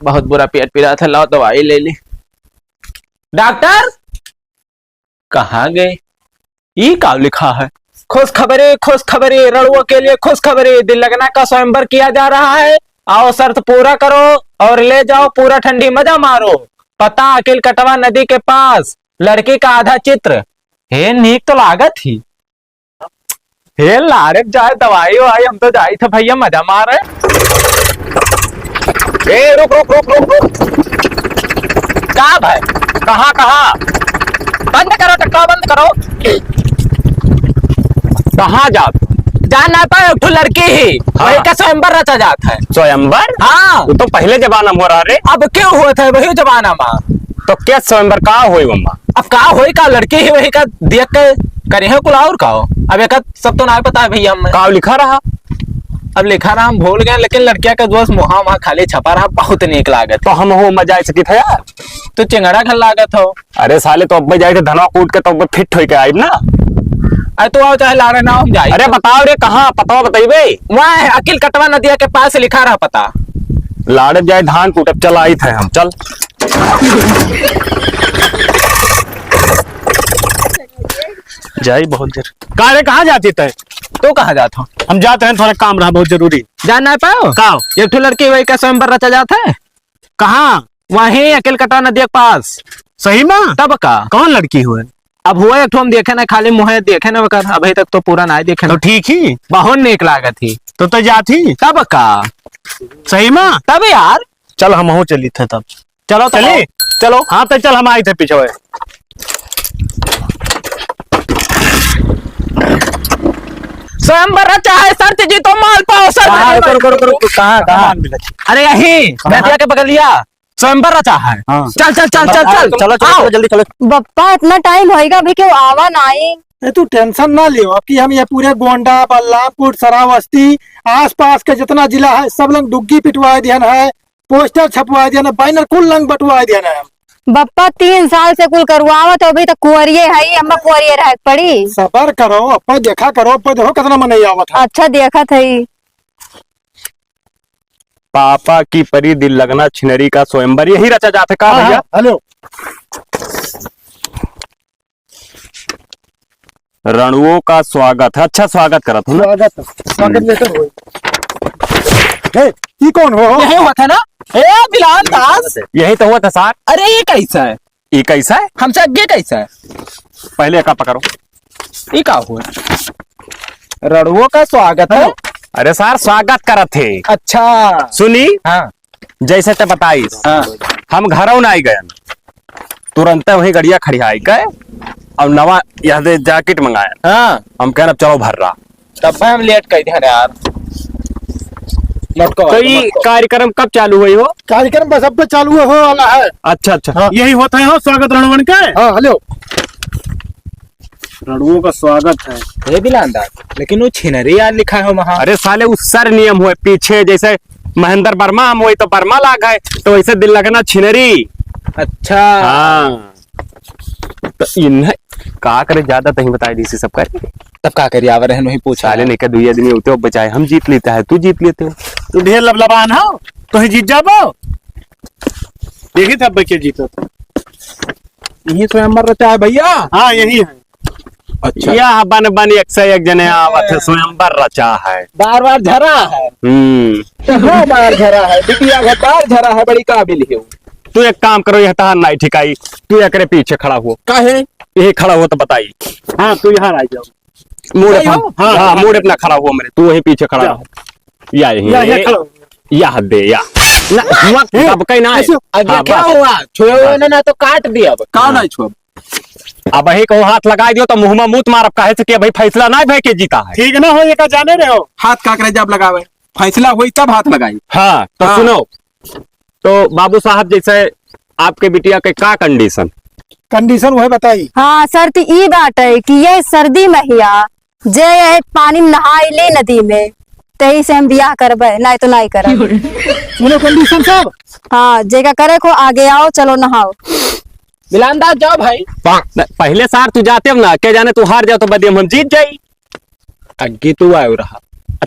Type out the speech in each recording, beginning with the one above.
बहुत बुरा पेट पी रहा था, लाओ दवाई ले ली। डॉक्टर कहाँ गए? ये क्या लिखा है? खुश खबरी रणुओं के लिए खुश खबरी, दिल लगना का स्वयंवर किया जा रहा है। आओ शर्त पूरा करो और ले जाओ पूरा ठंडी मजा मारो। पता अकिल कटवा नदी के पास, लड़की का आधा चित्र। हे नीक तो लागत ही। हे लारे जाए दवाई वाई, हम तो जाई थे भैया मजा मारे। ए रुक रुक रुक रुक रुक, क्या भाई? कहाँ बंद करो टक्का, बंद करो। कहाँ जात जाना पाए? तो लड़की ही वही का स्वयंवर रचा जाता है। स्वयंवर? हाँ, तो पहले जमाना में हो रहा रे। अब क्यों हुआ था वही जमाना में? तो क्या स्वयंवर का होई मम्मा? अब का होई का लड़की ही वही का देख के करे है कुल और का हो। अब एक सब तो नहीं पता है भैया हमें। का लिखा रहा? अब लिखा रहा हम भूल गए, लेकिन लड़किया का दोस्त मुहा वहां खाली छपा रहा, बहुत नीक लागत। तो हम हो मजा सकी था यार। तो चिंगड़ा खल लागत हो। अरे साले तो अब जाए थे धनवा कूट के, तो अब फिट हो के आई ना। अरे तो आओ चाहे लारे ना हम जाए। अरे बताओ रे कहाँ पता बताइबे? वहाँ है अकिल कटवा नदिया के पास लिखा रहा पता। लाड़े जाए धान कूटब, चल आई थे हम, चल। जाई बहुत देर। कहाँ जाती थे? तो कहाँ जाता? हम जाते हैं, थोड़ा काम रहा बहुत जरूरी। जान नहीं पाओ? कहाँ? एक ठो लड़की वही का स्वयंवर रचा जाता है। कहाँ? वहीं अकिल कटवा नदी के पास। सही में? तब का कौन लड़की हुए? अब हुआ एक ठो हम देखे ना, खाली मुँह देखे ना वकर, अभी तक तो पूरा नहीं देखे। तो ठीक ही, बहुत नीक लागत थी। तो जाती तब का? सही में? तब यार चल हम हो चली थे तब। चलो चली चलो। हाँ तो चल, हम आए थे पीछे। स्वयंवर रचा है, शर्त जी तो माल पाओ। सर कहाँ? अरे यही नदिया के बगलिया स्वयंवर रचा है। हाँ। चल चल चल चल चल चलो चलो जल्दी चलो। बप्पा इतना टाइम होएगा अभी क्यों आवा नहीं? तू टेंशन ना लियो, अब कि हम ये पूरे गोंडा बल्लामपुर सरावस्ती आस पास के जितना जिला है सब लोग डुग्गी पिटवा दिया है, पोस्टर छपवा दिया है, बैनर कुल लंग बटवा दिया है। बप्पा 3 साल से कुल करवावा तो अभी तक कुंवरिये है, हम कुंवरिये रह पड़ी। सबर करो, अब देखा करो, अब देखो कितना मन आवत है। अच्छा देखा थी। पापा की परी दिल लगना छिनरी का स्वयंवर यही रचा जाता है। कहा भैया? हेलो, रणुओं का स्वागत है। अच्छा स्वागत करा था ना। स्वागत लेटर हो। ये कौन हो? यही हुआ था ना? ए बिलाल दास, यही तो हुआ था सार। अरे ये कैसा है? ये कैसा है? हमसे आगे कैसा है? पहले का पकड़ो। ये क्या हुआ? रणुओं का स्वागत है। अरे सार स्वागत करा थे। अच्छा सुनी, हाँ जैसे ते बताइस। हाँ। हम घरों ना आई गए, तुरंत वही गड़िया खड़ी आई गए और नवा यहाँ से जैकेट मंगाया। हाँ, हम कहना चलो भर रहा। तब हम लेट कर दिया यार। तो ये कार्यक्रम कब चालू हुई हो? कार्यक्रम बस अब चालू हो वाला है। अच्छा अच्छा। हाँ। यही होता है हो स्वागत रणवन का। हाँ हेलो, रणुओं का स्वागत है। ये बिलाल दास, लेकिन वो छिनरी यार लिखा है वहाँ। अरे साले उस सर नियम हुए पीछे, जैसे महेंद्र वर्मा हम वही तो वर्मा ला गए, तो वैसे दिल लगना छिनरी। अच्छा हाँ, तो इन्हें का करे ज्यादा तही बताई दी सब कर। तब का करिए आवर है, नहीं पूछा। साले नहीं का 2 आदमी होते हो बचाए, हम जीत लेता है, तू जीत लेते हो। तू ढेर लबलबान हो तो ही जीत जाबो। देखी तब बच्चे जीतो तो। यही स्वयंवर रचा है भैया। हाँ यही है। अच्छा, यह बन बन 101 जने आवत है, स्वयंवर रचा है। बार बार झरा है। हाँ, बार झरा है, बिटिया का बार झरा है, बड़ी काबिल है। तू एक काम करो, यह तहार नहीं ठिकाई, तू एक पीछे खड़ा हुआ। काहे? यही खड़ा हो तो बताई। हाँ तू यहाँ आ जाओ। मूड सही हो? हाँ हाँ, मूड अपना खड़ा हुआ मेरे, तू वही पीछे खड़ा हो। या यही या दे या ना अब कहीं ना है। अब हाँ, क्या बस। हुआ? छुए ना तो काट दिया। अब कौन है छुआ? अब वही को हाथ लगा दियो तो मुंह में मूत मारब, काहे से कि भाई फैसला ना भाई के जीता है। ठीक ना हो ये का जाने रहे हो। हाथ काकरे जब लगावे, फैसला हुई तब हाथ लगाई। हाँ तो हाँ। सुनो, तो बाबू साहब जैसे आपके बिटिया के का कंडीशन वो है बताई। हाँ शर्त ई बात है कि ये सर्दी में हिया जे पानी में नहाई ले नदी में, तही से हम बियाह करबे, नहीं तो नहीं करब। सुनो कंडीशन सब। हाँ जेका करे को आगे आओ, चलो नहाओ। बिलांदाज जाओ भाई। पहले सार तू जाते हो ना, क्या जाने तू हार जाओ तो बदियम हम जीत जाई। अग्गी तू आयो रहा।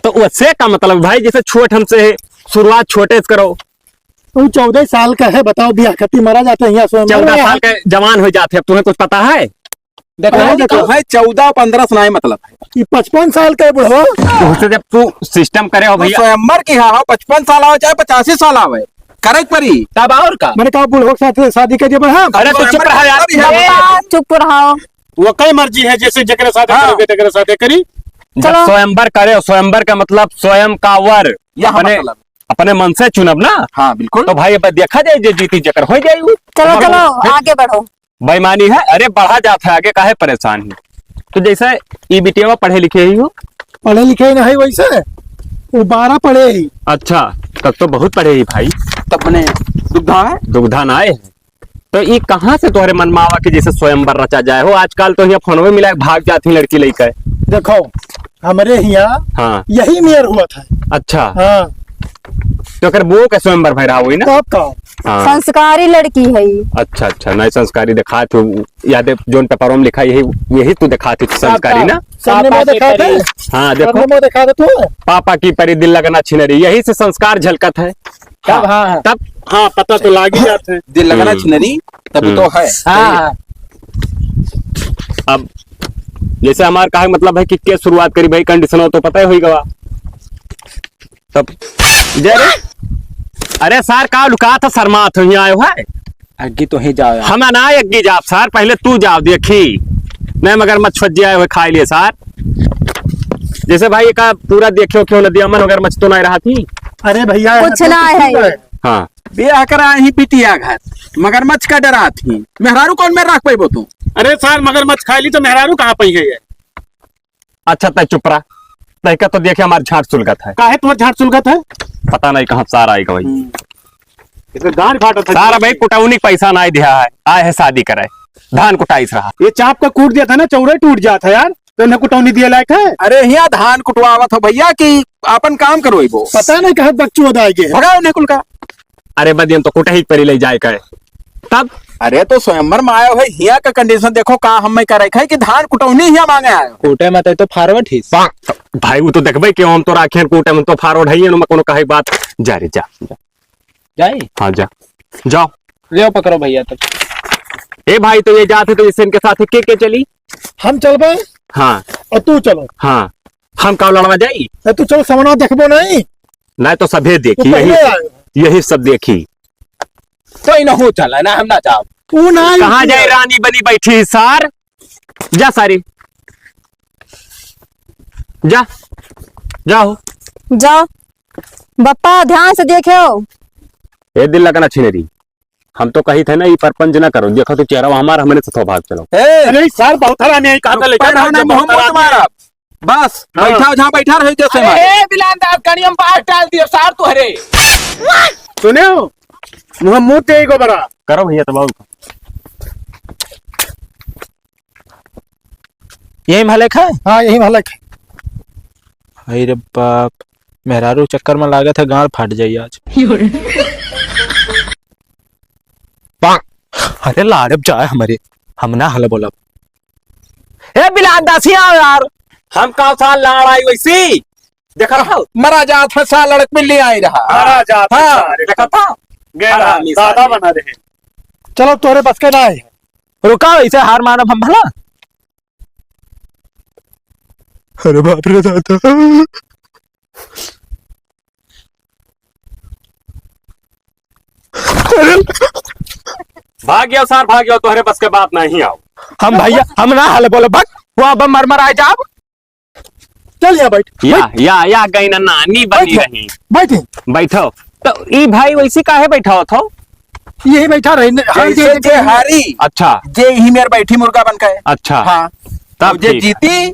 तो उससे का मतलब भाई, जैसे छोट हमसे शुरुआत छोटे से करो, तू 14 साल का है, बताओ बियाह खत्ती मारा जाते हैं यहाँ स्वयं 14 साल के जवान हो जाते अब तुम्हें कुछ पता है? देखो है 14-15 सुनाए मतलब है। ये 55 साल का है बुढ़वा। उससे जब तू सिस्टम करे हो भैया स्वयंवर की हाँ 55 साल आवे चाहे 85 साल आवे करे परी। तब और का मैंने कहा बुढ़वा के साथ शादी करिए बढ़ा। अरे तो चुप रहा यार पापा चुप रहो। वो कई मर्जी है, जैसे जगह साथे करोगे तगरे साथे करी। जब स्वयंवर करे स्वयंवर का मतलब स्वयं का वर यहाँ अपने मतलब। अपने मन से चुनब ना। हाँ बिल्कुल। तो भाई अब देखा जाए जो जीती जकर हो जाए चलो चलो आगे बढ़ो। बेईमानी है। अरे बढ़ा जाता है आगे, काहे परेशान है? तो जैसे ई बिटिया पढ़े लिखे ही हो। पढ़े लिखे ही नहीं वैसे, वो 12 पढ़े ही। अच्छा तब तो बहुत पढ़े ही भाई। तब मैंने दुग्धा है दुग्धा ना आए हैं। तो ये कहाँ से तुम्हारे मन में आवा कि जैसे स्वयंवर रचा जाए हो? आजकल तो यहाँ फोन में मिला भाग जाती है लड़की लेकर। देखो हमारे यहाँ हाँ यही मेयर हुआ था। अच्छा हाँ तो अगर वो का स्वयंवर भैरा हुई ना। तब का हाँ संस्कारी लड़की है ये। अच्छा अच्छा नए संस्कारी दिखा तू याद जोन पेपरों में लिखा यही यही तू दिखा थी संस्कारी ना। सामने में देखा था, हाँ देखो सामने में देखा था तू। पापा की परी दिल लगना छिनरी, यही से संस्कार झलकत है। तब हाँ तब हाँ पता तो लाग ही जाते हैं। दिल लगाना छिनरी तब तो है। हाँ अब जैसे हमारे कहा मतलब है कि क्या शुरुआत करी भाई, कंडीशन हो तो पता ही होगा तब जय रे। अरे सर का लुका था शर्मा तो यहाँ आयो है। अग्गी तो ही जाओ यार। हम ना अग्गी जाओ सर, पहले तू जाओ देखी नहीं मगर मच्छ फज्जे आए हुए खा लिए सर। जैसे भाई का पूरा देखियो क्यों नदिया मन मगर मच्छ तो नहीं रहा थी। अरे भैया कुछ ना है ये। हाँ ब्याह करा ही पिटिया घर मगरमच्छ का डरा थी। मेहरारू कौन में रख पाइबो तू? अरे सर मगरमच्छ खा ली तो मेहरारू कहाँ पई गई है? अच्छा तय चुप रहा। तय का तो देखे हमारे झाट सुलगत है। काहे तुम्हारे झाट सुलगत है? पता नहीं कहाँ सार आएगा भाई। इसे दान फाटत है। सारा भाई कुटाउनी पैसा नहीं दिया है, आए है शादी करे धान कुटाइस रहा। ये चाप का कूट दिया था ना, चौड़े टूट जाता है यार, तो इन्हें कुटौनी दिए लायक है। अरे यहाँ धान कुटवावत हो भैया कि अपन काम करो वो पता नहीं कहा बच्चों आएंगे। भगाओ निकुल का। अरे बदियन तो कुटे ही परी ले जाए करे तब। अरे तो स्वयंवर में आयो है हिया का कंडीशन देखो का हम में करे है कि धान कुटौनी हिया मांगे आयो। कूटे में तो फॉरवर्ड ही। भाई वो तो देखबे क्यों हम तो राखे कूटे में तो फारोड है न कोनो कहे बात। जा रे जा, जा। जाए हाँ जा जाओ ले पकड़ो भैया तब। ए भाई तो ये जाते तो इससे इनके साथ के चली। हम चलबे हाँ और तू चलो। हाँ हम का लड़वा जाई तू चलो सामना देखबो नहीं। नहीं तो सभे तू देखी पहले यही आयो। यही सब देखी। तो इन हो चला ना हम ना जाओ। तू नहीं कहाँ जाए रानी बनी बैठी सार। जा सारी जा जाओ। जाओ बप्पा ध्यान से देखो। ये दिल लगना छिनेरी। हम तो कही थे ना ये परपंच ना करो, देखो तो चेहरा हमारा हमने से भाग चलो। अरे सर बहुत हरामी है, कहा था लेकर पढ़ाना मोहम्मद तुम्हारा बस बैठा जहाँ बैठा रहे जैसे ए बिलांदार कनियम पास डाल दियो सार तू हरे। सुने हो मुँह मुँह ते को बड़ा करो भैया तबाऊ। यही मालिक है। हाँ यही मालिक है। अरे बाप मेहरारू चक्कर में लागत है गांड फाट जाइए आज। अरे लाड़ब जाए हमारे हम ना हल बोला। ए बिलान दासिया यार हम का साल लड़ आई वैसी देखा रहा मरा जात है साल लड़क में ले आई रहा। मारा जाता हाँ सारे। देखा था गैरा हरामी दादा साले। बना रहे। चलो तोरे बस के ना है। रुका इसे हार मानब हम भला। अरे बाप रे दादा। भाग गया सार भाग गया, तुम्हारे बस के बात नहीं आओ। हम भैया हम ना हल बोले भग वो अब मर आए जाब। चल यहाँ बैठ या गई ना नानी बनी बैठ। रही। बैठे बैठो तो ई भाई वैसे काहे बैठा हो थो? यही बैठा रहे। जैसे जे हारी अच्छा जे ही मेरे बैठी मुर्गा बन के। अच्छा हाँ तब जे ठीक है। जीती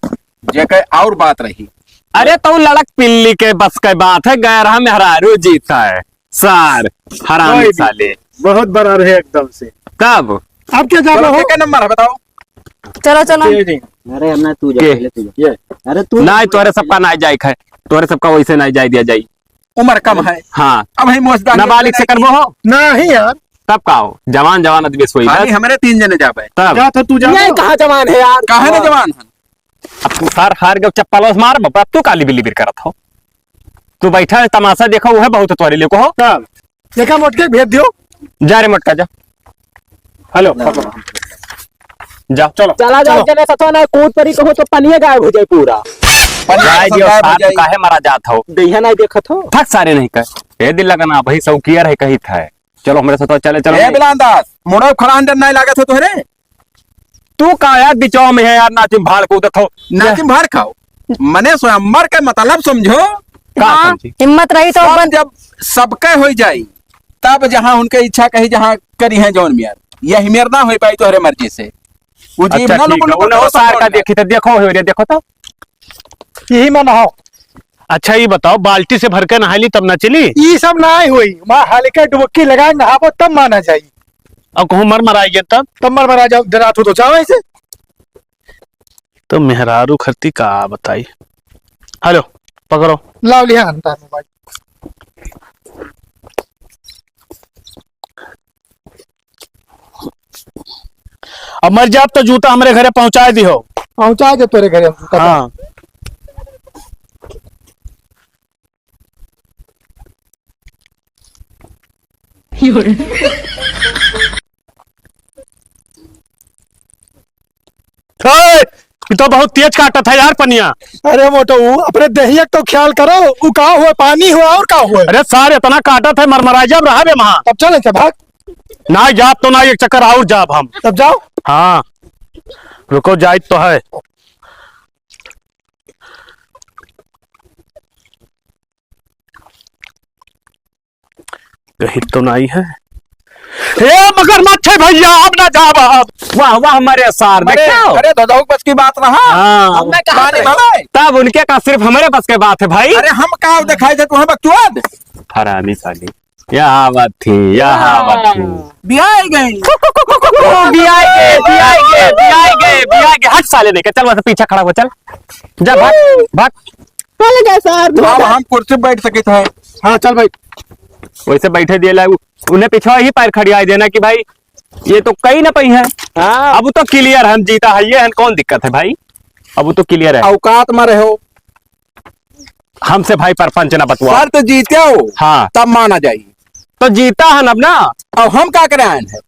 जे के और बात रही। अरे तो लड़क पिल्ली के बस के बात है, गैर मेहरारू जीता है सार हरामी कोई साले। बहुत बड़ा रहे एकदम से। कब अब क्या जा रहे हो? क्या नंबर है बताओ? चलो चलो अरे हमने तू जा के? पहले तू जा। अरे तू नहीं तोरे सबका नहीं जाय है, तोरे सबका वैसे नहीं जाय दिया जाई। उम्र कम है हाँ अब ही मोस्दा नाबालिग से करबो हो नहीं यार तब का हो जवान जवान आदमी सोई खाली बस हमारे 3 जने जाबे। तब जा तो तू जा। ये कहाँ जवान है यार। काहे ना जवान है? अब तू सार हार गए चप्पल मार बाबा तू काली बिल्ली बिर करत हो। तू बैठा है तमाशा देखो वो है बहुत तोरे लिए को हो। चल देखा मोटके भेज दियो। जा रे मोटका जा। हेलो जाओ चलो चला जाओ चले सतो ना कूद परी कहो तो पनिया गायब हो जाए पूरा। जाए दियो साथ तो काहे मारा जात हो। दैया नहीं देखत हो। थक सारे नहीं कर ए दिल लगना भाई सौकिया रहे कही था। चलो हमारे साथ चले चलो। ए बिलांदास मोड़ो खड़ा अंदर नहीं लागत हो तोहरे। तू का यार बिचाव में है यार नाचिम भाड़ कूदत हो। नाचिम भाड़ खाओ मने स्वयंवर के मतलब समझो। का हाँ, समझी? हिम्मत रही तो सब जब सबके हो जाई तब जहां उनके इच्छा कही जहां करी है जौन मियार यही मेर ना हो पाई तोहरे मर्जी से। वो जीव अच्छा ना ठीक लोगों है उन्हें वो सार का देखी तो देखो हो रे देखो तो। यही में नहाओ। अच्छा ये बताओ बाल्टी से भर के नहाली तब ना चली। ये सब ना हुई वहाँ हल्के डुबकी लगाए नहाबो तब माना जाये। अब कहूँ मर मराइए तब मर जाओ डरा तो जाओ ऐसे। तो मेहरारू खरती का बताई। हेलो पकड़ो। लाओ लिया अंतर मोबाइल। अब मर जाब तो जूता हमारे घरे पहुंचा दी हो। पहुंचा दे तेरे घरे हम। हाँ ये तो बहुत तेज काटा था यार पनिया। अरे मोटो अपने दहिया तो ख्याल करो। वो का हुआ पानी हुआ और का हुआ। अरे सार इतना काटा था मरमरा जब रहा बे वहां। तब चले थे भाग। ना जाब तो ना एक चक्कर और जाब हम। तब जाओ। हाँ रुको जायज तो है। कहीं तो नहीं है। मगर मत है भैया अब ना जाब अब। वाह वाह हमारे सार देखो। अरे दादाऊ बस की बात रहा। हाँ हमने कहा नहीं तब उनके का सिर्फ हमारे पास के बात है भाई। अरे हम कहा दिखाई दे तुम्हें बकचोद हरामी साली यहाँ बात थी यहाँ बात थी। बिहार गई हट साले नहीं चल वैसे पीछे खड़ा हो चल जा भाग भाग। अब हम कुर्सी पे बैठ सके थे। हाँ चल भाई। वैसे बैठे दिए उन्हें पिछवा ही पैर खड़िया देना कि भाई ये तो कहीं ना पई है। हाँ अब तो क्लियर हम जीता है ये कौन दिक्कत है भाई। अब तो क्लियर है औकात में रहो। हमसे भाई परपंच ना बतवा। शर्त जीते हो हाँ तब माना जाये। तो जीता है अब ना। अब हम क्या करें आए हैं।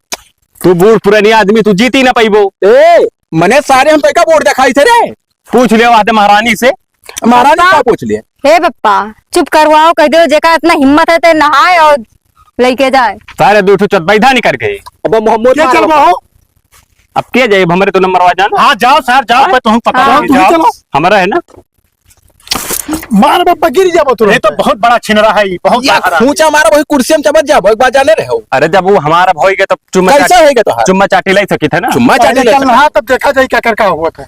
तू बूढ़ पुरानी आदमी तू जीती ना पैबो। ए मने सारे हम पैका बोर्ड दिखाई थे रे। पूछ लियो आदे महारानी से। महारानी क्या पूछ लिए। हे पप्पा चुप करवाओ कह दो जेका इतना हिम्मत है ते नहाए और लेके जाए। सारे दूठो चत बैठा नहीं करके अब मोहम्मद क्या चल रहा हो। अब के जाए हमारे तो नंबर आ जाना। हाँ जाओ सर जाओ मैं तुम्हें पता हाँ, नहीं तुम जाओ। चलो। हमारा है ना। मार बापा गिर जाओ तुम। ये तो बहुत बड़ा छिनरा है ये बहुत या बड़ा। खूंचा मारा वही कुर्सी में चबत जाओ एक बार जाने रहे हो। अरे जब वो हमारा भोई गए तो कैसा होएगा तो चुम्मा चाटी लाई सकी थे ना। चुम्मा चाटे चल रहा तब देखा जाए क्या कर का हुआ था।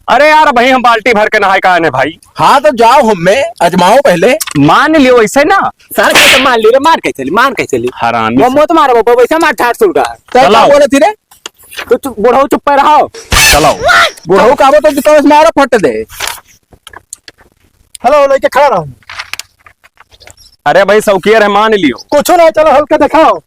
अरे यार भाई हम बाल्टी भर के नहाए का भाई। हाँ तो जाओ हम में अजमाओ पहले। मान लियो वैसे ना। सर कैसे मान ली रे मार कैसे ली हरामी मोहम्मद मारो बाबा वैसे मार ठाट सुन का। क्या चलाओ। बोले थी रे। तो बुढ़ाऊ चुप पे रहो। चलो बुढ़ऊ का तो मारो फट दे। हेलो लेके खड़ा रहो। अरे भाई सौकियर है मान लियो। कुछ नहीं चलो हल्का दिखाओ।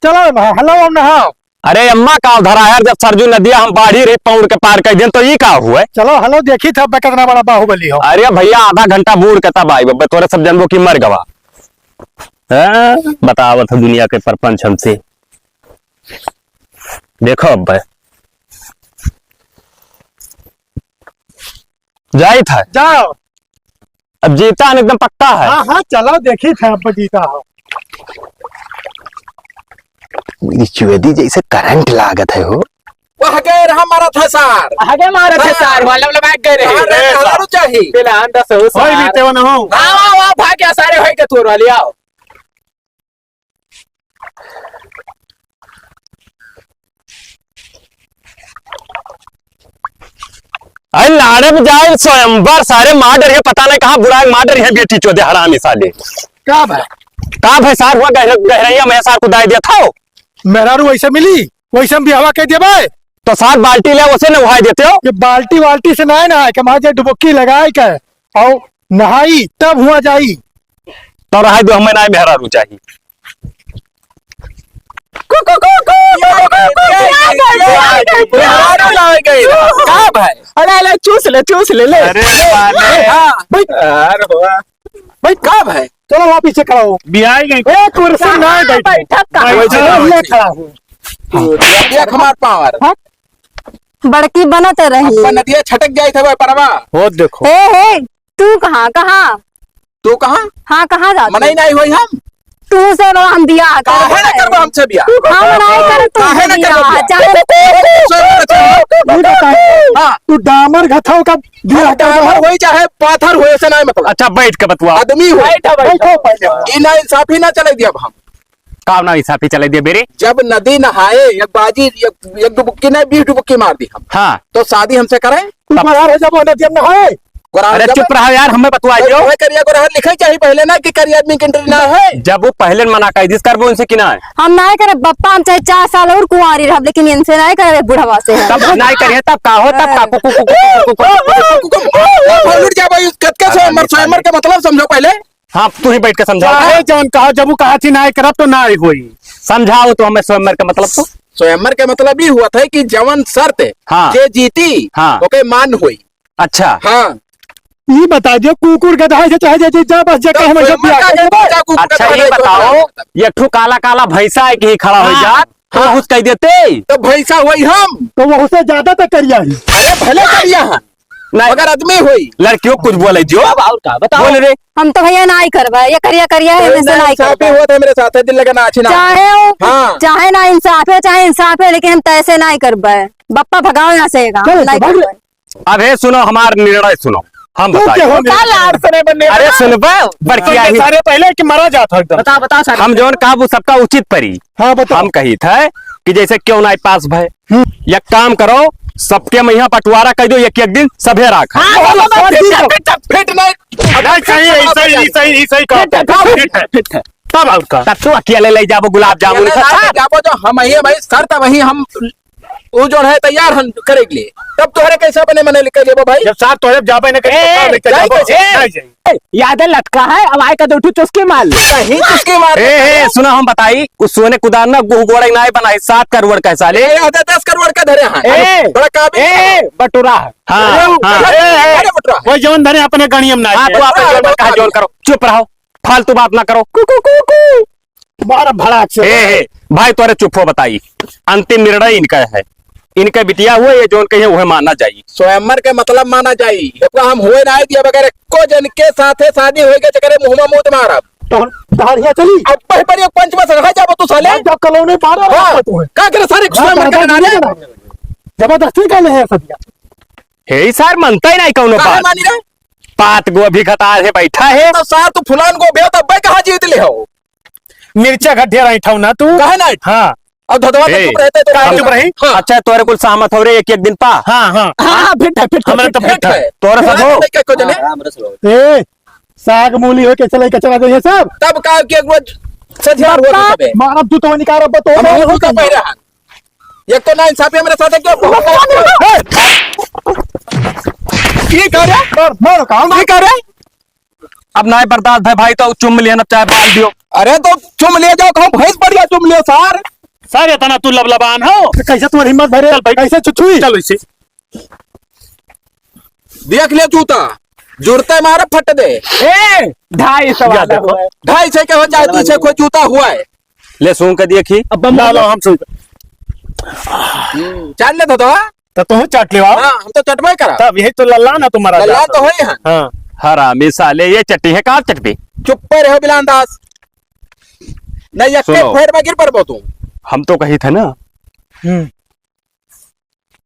चलो ना हेलो हम नहाओ। अरे अम्मा का उधर यार जब सरजू नदिया हम बाढ़ी रे पौड़ के पार कर दिन तो ये का हुआ है? चलो हेलो देखी था कितना बड़ा बाहुबली हो। अरे भैया आधा घंटा बूढ़ के तब आई बब्बे तोरे सब जनबो की मर गवा। बतावत है दुनिया के परपंच हमसे। देखो अब्बे जाई था जाओ। अब जीता एकदम पक्का है। हाँ हाँ चलो देखी था अब जीता हो। चुएदी जैसे करंट लागत है हो। वह गए हमारा था सार। आगे मारे थे सार वाला वाला बैठ गए रे। चाहिए पहले अंडा से हो कोई भी सार। तेवन हो। वाह भाग क्या सारे होई के तोर वाली आओ। अरे लाड़े में जाए स्वयंवर सारे माडर है पता नहीं कहाँ बुराई माडर है बेटी चौधे हरामी साले। क्या भाई कहाँ भाई सार हुआ गहरैया में सार कुदाई दिया था। मेरा रू वैसे मिली वैसे हम भी हवा कह दिया भाई। तो सात बाल्टी ले उसे नहाई देते हो। ये बाल्टी वाल्टी से नहाए नहाए के माजे डुबकी लगाए के और नहाई तब हुआ जाई। तो रहा दो हमें ना मेहरा रू चाहिए। कहा भाई। अरे चूस ले ले। अरे वाले हाँ भाई अरे हुआ भाई कहा भाई। चलो वहाँ पीछे खड़ा हो। बिहार गई ए कुर्सी ना बैठ बैठक कहाँ वही है? चलो। ले खड़ा हो। देख हमार पावर बड़की बनत रही। अपन नदिया छटक जाए थे वह परवा। हो देखो हे तू कहाँ कहाँ? तू कहाँ हाँ कहाँ जाती? मनाई नहीं हुई हम तू से हम बियाह काहे न करबो हमसे बियाह हम नहीं कर तू काहे न करबो बियाह बियाह? चाहे ये बता हाँ तू डामर घथाओ का बियाह कर रहा डामर है? होई चाहे पाथर होए से नहीं मतलब अच्छा बैठ के बतवा आदमी हो बैठो बैठो पहले। इना इंसाफी ना चले दिया अब हम काम ना हिसाबी चले दिए बेरे। जब नदी नहाए एक बाजी एक डुबकी नहीं 20 डुबकी मार दी हम हाँ तो शादी हमसे करें तू बाहर है जब नदी में नहाए। अरे चुप रहा यार, हमें बतवा दियो। करिया को रहा लिखा चाहिए पहले ना कि करिया आदमी की एंट्री ना है। जब वो पहले मना कर जिस कर वो उनसे किना है हम नहीं करे बप्पा हम चाहे 4 साल और कुंवारी रह लेकिन इनसे नहीं करे बुढ़वा से। तब नहीं करिए तब का हो तब का कुकु कुकु कुकु। लुट जा भाई कतके स्वयंवर का मतलब समझो पहले। हाँ तू ही बैठ के समझाओ चाहे जौन कहा जब वो कहा थी ना करब तो ना हुई। समझाओ तो हमें स्वयंवर का मतलब तो। स्वयंवर का मतलब ये हुआ था कि जवन शर्त हाँ। जे जीती हाँ। ओके मान हुई। अच्छा हाँ ये बता दियो कुकुर गधा है चाहे जे जा बस जे कहे हम सब बियाह कर। अच्छा ये बताओ ये ठू काला काला भैंसा है कि ही खड़ा हो जात हाँ कुछ कह देते तो भैसा हुई हम तो वो उससे ज्यादा तक करिया ही। अरे भले करिया हम नहीं अगर आदमी हुई लड़कियों कुछ बोले जो अब और का बताओ। बोल रे हम तो भैया नहीं करवा ये करिया करिया है इनसे नहीं इंसाफी करवा। हुआ था मेरे साथ दिल लगा ना अच्छी ना चाहे हाँ। चाहे ना इंसाफ है चाहे इंसाफ है लेकिन हम तैसे नहीं करवा। बप्पा भगाओ यहाँ से चलो, नहीं भाग ले। करवा। अब हे सुनो हमार निर्णय सुनो हम तू क्या हो बताए लाड़ से नहीं बनने अरे सुन बड़की आई सारे पहले कि मरा जाता एकदम। बता बता सारे। हम जौन कहा वो सबका उचित परी हाँ बता। हम कही थे कि जैसे क्यों ना पास भय एक काम करो सबके महिया पटवारा कर दो एक एक दिन सभे राख फिट नहीं नहीं सही है सही सही सही कहा तब और का तब तू अकेले ले जाबो गुलाब जामुन जाबो जो हम ही भाई शर्त वही हम वो जो है तैयार हम करे के लिए तब तोहरे कैसे बने मने लिख के भाई जब साथ तो जाबे न कहीं याद है लटका है अब आए का दो चुस्की मार ले। कहीं किसके मार ए सुना हम बताई उस सोने कुदार ना गोड़ा नाय बनाई 7 करोड़ कैसा ले 10 करोड़ का धरे हैं ए, बड़ा काबिल बटुरा हाँ हाँ अरे बटरा वो जौन धरे अपने गणियम ना हाँ, तो आप जोन में कहा जोन करो चुप रहो फालतू बात ना करो कुकु कुकु बारह भड़ाक से ए भाई तोरे चुप हो बताई अंतिम निर्णय इनका है इनके बिटिया हुए ये जोन कहे वह मानना चाहिए स्वयंवर के मतलब माना चाहिए तो हम हुए ना दिया वगैरह को जन के साथे शादी होए के चक्कर में मुंह मुंह मारा तो धारिया चली अब पर एक पंच में सगा जाबो तू साले जब कलोनी बारह हाँ, तू है का करे सारे स्वयंवर के नारे जबरदस्ती कर ले है सदिया। हे सर मनता ही नहीं कौनो काहे बात मानी रे पात गोभी खतार है बैठा है तो सार तू फुलान को बेओ तब कहां जीत ले हो मिर्चा गड्ढे रही ठौ ना तू काहे ना हाँ अब धधवा ए, चुप रहते तो काहे चुप रही? हाँ अच्छा तोरे कुल सहमत हो रे एक एक दिन पा हाँ हाँ हाँ फिट है फिट हमारे तो फिट फिट है है तोरा सब हो क्या को जने आराम रस लो। ए साग मूली हो के चले कचरा दे सब तब का के एक रोज सजवार हुआ तो सबे मानव तू तो निकारो बतो हम हो का पहिरा एक तो ना इंसाफी मेरे साथ है क्यों ये कर रहा मारो काम ये कर रहा अब ना बर्दाश्त है भाई तो चुम लिया ना चाहे बाल दियो अरे तो चुम ले जाओ कहूं भैंस बढ़िया चुम लियो सार सर इतना तू लबलबान हो कैसे तुम्हारी हिम्मत भरे कैसे चुचुई चलो इसे देख ले जूता जुड़ते मारे फट दे ए 250 वाला हुआ है। 250 के हो चाहे 200 कोई जूता हुआ है ले सुन के देखी अब ला लो हम सुन चाल ले तो तो तू चाट ले हाँ हम तो चटवाई करा तब यही तो लल्ला ना तुम्हारा लल्ला तो है यहाँ हाँ हरामी साले ये चट्टी है कहाँ चट्टी चुप पे रहो बिलान दास नहीं यक्के सुनो। फेर में गिर पर तू हम तो कही थे ना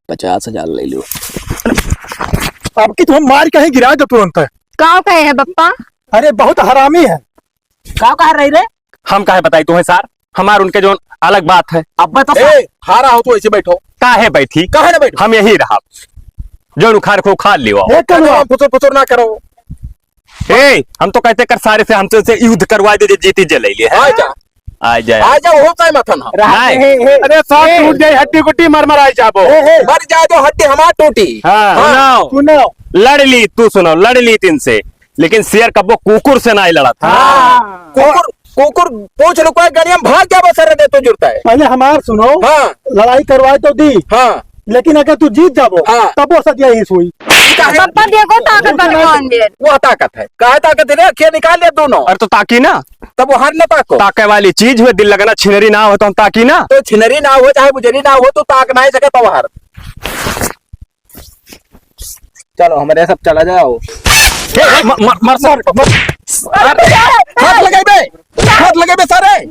50,000 ले लो। अब की तुम मार कहीं गिरा दो तुरंत। गाँव कहे है बप्पा? अरे बहुत हरामी है। का कह रही रे हम काहे बताई तुम्हें सर हमार उनके जो अलग बात है अब बता ए हारा हो तो ऐसे बैठो काहे बैठी कहा ना बैठो हम यही रहा जो उखाड़ को खा लियो एक करो फुसुर फुसुर ना करो ए हम तो कहते कर सारे से हमसे से युद्ध करवा दे जीती जले लिए आ जा आ जाए आ जा हो चाहे मथन हम नहीं। अरे सब टूट जाए हड्डी गुट्टी मर मर आई जाबो मर जाए तो हड्डी हमार टूटी हाँ सुनो सुनो लड़ ली तू सुनो लड़ ली तीन से लेकिन शेर कब्बो कुकुर से नहीं लड़ा था कुकुर कुकुर पूछ लो कोई गणियम भाग क्या बसर दे तो जुड़ता है पहले हमार सुनो हाँ लड़ाई करवाए तो दी हाँ लेकिन अगर तू जीत जाबो हाँ। तब वो सदिया ही हुई पप्पा देखो ताकत भगवान दे। वो ताकत है, कहा ताकत है, अखियां निकाल लिया दोनों, अरे तो ताकि ना, तब वो हर न ताको। ताके वाली चीज हुए, दिल लगना छिनरी ना हो तो हम ताकि ना। तो छिनरी ना हो चाहे बुजरी ना हो तो ताक ना ही सके तो हर। चलो हमारे सब चला जाओ। मर सर, हाथ लगे बे, हाथ लगे बे सारे।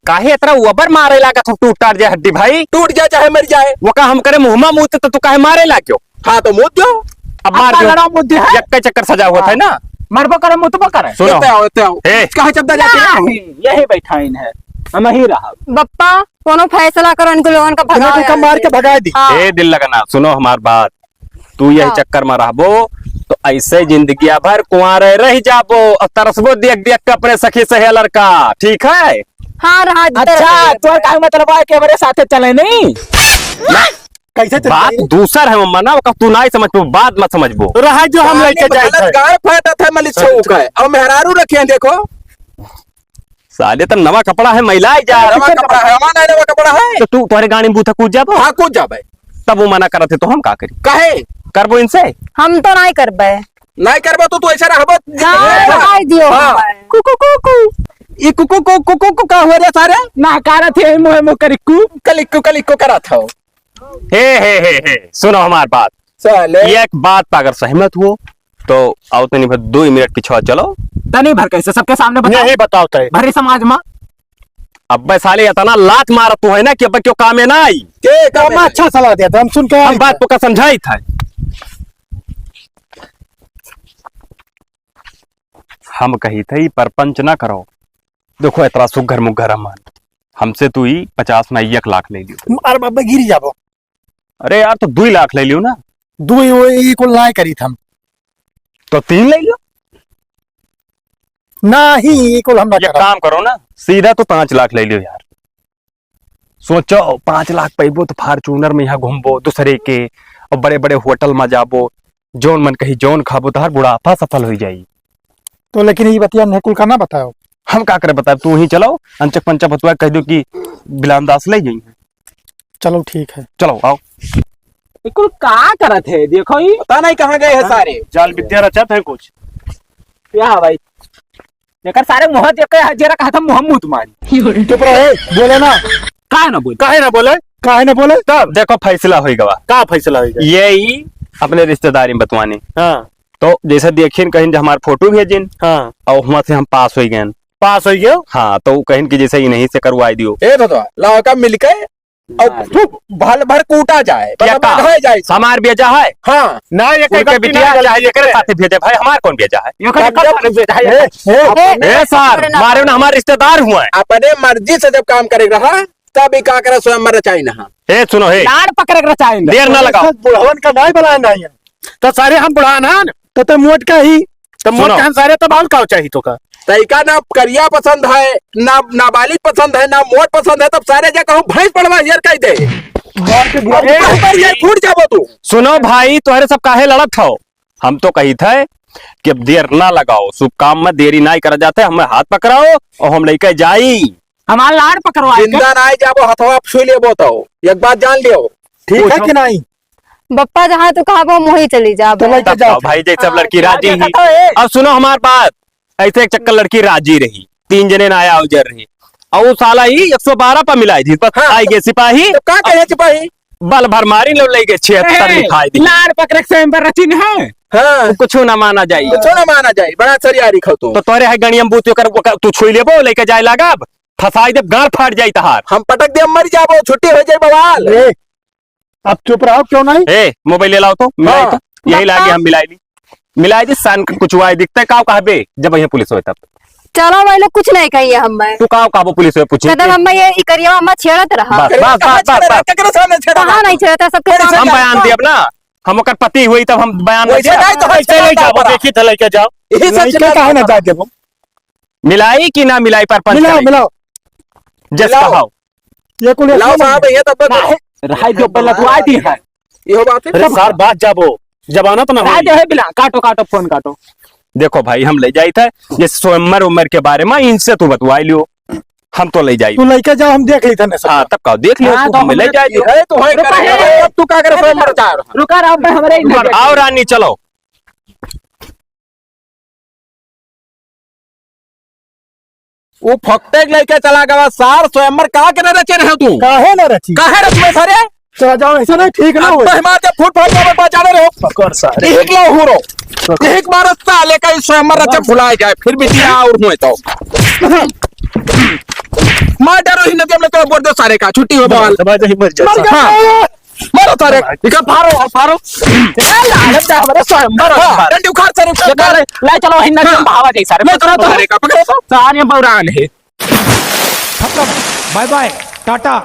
काहे इतना उबर मारे लागा था, टूट टाट जाए हड्डी भाई। टूट जाए चाहे मर जाए। वो का हम करे मुहमा मुँह तो तू काहे मारे ला क्यों? हाँ तो मुझ दो, अब मार दो, यक्का चक्कर सजा हुआ था ना। मरबो करे मुतबो करे। सुनो इतने आओ ए। कहाँ चलता जाते हैं? यही बैठा इन है, हम ही रहा। बप्पा कोनो फैसला करो, इनको लोगन का भगा का मार के भगा दी। हाँ। ए दिल लगना, सुनो हमार बात, तू यही हाँ। चक्कर में रहबो तो ऐसे जिंदगी भर कुंवारे रह जाबो और तरसबो देख देख के अपने सखी सहेलर का, ठीक है? हाँ रहा। अच्छा तो का मतलब है कि हमारे साथे चले नहीं? कैसे बात दूसर है मम्मा ना, वो तू नहीं समझ पो, बात मत समझबो। रहा जो हम लेके जाए थे। गाड़ फाटा था मलिक छौक है और मेहरारू रखे हैं देखो। साले तो नवा कपड़ा है, महिला जा नवा कपड़ा है, हमारा नवा कपड़ा है। तो तू तुम्हारे गाड़ी में बूथा कूद जाबो। हाँ कूद जा भाई। तब वो मना करते तो हम का करी? कहे करबो इनसे। हम तो नहीं करबे। नहीं करबो तो तू ऐसा रहबो। हाँ, भगा दियो हाँ। हमें। ये कुकु को कुकु को का हो रहा सारे? ना कार थे मुहे मु करिकू। कलिक्को करा था। हे सुनो हमार बात, साले एक बात पर अगर सहमत हो तो आओ तो नहीं भाई 2 मिनट पीछे चलो। तनी भर कैसे सबके सामने बता, नहीं बताओ तो भरी समाज में। अब भाई साले इतना लात मारा तू है ना कि अब क्यों काम में ना आई। के तो हम अच्छा सलाह दिया था, हम सुन के हम बात तो का समझाई था। हम कही थे परपंच ना करो, देखो इतना सुघर मुघर अमान हमसे तू ही 50 में 1 लाख ले लियो। अरे बाबा गिर जाबो। अरे यार तो 2 लाख ले लियो ना, दुई को लाई करी थम तो 3 ले लियो। नहीं को हम ना ये करा। काम करो ना, सीधा तो 5 लाख ले लियो यार। सोचो 5 लाख पैबो तो फार्चूनर में यहाँ घूमबो दूसरे के, और बड़े बड़े होटल में जाबो, जोन मन कही जोन खाबो तो हर बुढ़ापा सफल हो जाई। तो लेकिन ये बतिया नेकुल का ना बताओ। हम का करे बता, तू ही चलो अंचक पंचक बतवा कह दो कि बिलानदास ले जाई। चलो ठीक है। चलो आओ। बिल्कुल का करत है, देखो ही पता नहीं कहाँ गए हैं सारे। जाल विद्या रचत है कुछ। क्या है भाई, लेकर सारे मुंह देख के जरा कहा था मोहम्मद तुम्हारी। चुप रहे, बोले ना। का ना बोल, काहे ना बोले? काहे ना बोले? तब देखो फैसला होई गवा। का फैसला होगा? यही अपने रिश्तेदारी में बतवाने, हाँ तो जैसे देखिए कहीं हमारे फोटो भेजिन हाँ और वहां से हम पास हो गए। पास हो गया। हाँ तो कहीं की जैसे इन्हीं से करवाई दियो। ए तो लाओ का मिलके और भल भर कूटा जाए, क्या बता है जाए। हमार बेजा है हाँ ना ये उनके बिटिया चाहे लेकर साथे भेजे भाई, हमार कौन भेजा है? यो का ए सर मारे ना, हमारे रिश्तेदार हुआ है। अपने मर्जी से जब काम करे रहा तब का करे स्वयं मर चाहिए ना। ए सुनो हे, लाड़ पकड़ कर चाहेंगे। देर ना लगाओ। बुढ़वन का नहीं बनाया नहीं है। तो सारे हम बुढ़ान हैं तो मोट का ही तो मोट सुनो। हम सारे तो बाल का चाहिए तो का तरीका ना करिया पसंद है ना नाबालिग पसंद है ना मोट पसंद है, तब सारे जगह भैंस पड़वा यार कह दे फूट जाबो तू। सुनो भाई तुम्हारे सब काहे लड़त हो? हम तो कही थे कि अब देर ना लगाओ, शुभ काम में देरी नहीं करा जाते, हमें हाथ पकड़ाओ और हम लेके जाई। हमारा लाड़ पकड़वा जिंदा ना आई जाबो, हथवा छू लेबो तो एक बात जान लियो। ठीक है कि नहीं? बप्पा जहाँ तू कहा वो वहीं चली जा। तो लेके तब जाओ। तो भाई जैसे अब लड़की राजी ही। तो है। अब सुनो हमारी बात, ऐसे एक चक्कर लड़की राजी रही, 3 जने ना आया उजर रही, और वो साला ही 112 पर मिलाई थी, बस हाँ। आई गए सिपाही, तो का कहे सिपाही? बल भर मारी लो ले गए 76 लिखाई दी। लाड़ पकड़ के स्वयं पर रचिन है। हाँ कुछ ना माना जाई। तो छोड़ा माना जाए, बड़ा सरियारी खो तू। तो तोरे है गणियम बूत कर तू छुई लेबो लेके जाए लगा, अब फसाई जब गांड फाट जाई तहार। हम पटक दे मर जाबो, छुट्टी हो जाए बवाल। ए, अब चुप रहो क्यों नहीं? ए मोबाइल ले लाओ तो मिलाई हाँ। तो यही लागे हम मिलाई दी सन कुछ हुआ दिखता है, काव कहबे जब यहाँ पुलिस हो तब चलो भाई लोग कुछ नहीं कहिए हमें। तू काव काबो पुलिस हो पूछे मतलब हमें ये करिए हमें छेड़त रहा। बस बस बस बस बस केकरो सामने छेड़ा कहाँ नहीं छेड़ता सबके सामने। हम बयान दिए ना, हम ओकर पति हुई तब हम बयान वैसे दिए। नहीं तो ऐसे नहीं जाओ, देखी तो लेके जाओ। यही सब नहीं कहा ना जा देबो। मिलाई कि ना मिलाई पर पंच मिलाओ मिलाओ। जस मिलाओ। कहाओ। ये कुल लाओ साहब ये तब रहाई जो पहले तू आई थी है। ये बात है। अरे सार बात जाबो, जमानत ना रहाई हो। जो है बिना काटो काटो फोन काटो। देखो भाई हम ले जाई थे ये स्वयंवर उम्र के बारे में, इनसे तू बतवाई लियो, हम तो ले जाई तू लेके जाओ, हम देख लेते हैं सब। हाँ तब का देख लियो हाँ, तू तो हमें ले हमने- जाई है तो है रुका करेगा है। अब तू का करे स्वयंवर जा रहा रुका रहा मैं हमारे इधर आओ रानी चलो। वो फकटे लेके चला गया सार स्वयंवर का करे रचे रहे तू काहे ना रची? काहे रचमे सारे चला जाओ, ऐसा नहीं ठीक ना हो। मेहमान के फुट फाट में बचाने रहो पकड़ सारे। एक लो हुरो एक बार साले का स्वयंवर रचे भुलाए जाए फिर भी दिया और हुए तो मार डरो ही नदी हमने तो बोल दो सारे का छुट्टी हो बवाल हाँ मारो सारे इका फारो फारो लालच है हमारे स्वयंवर हाँ, डंडी उखाड़ सारे ले चलो हिन्ना हाँ। भावा जाई सारे मैं तो सारे का पकड़ो तो सारे बौरान है। Bye bye Tata.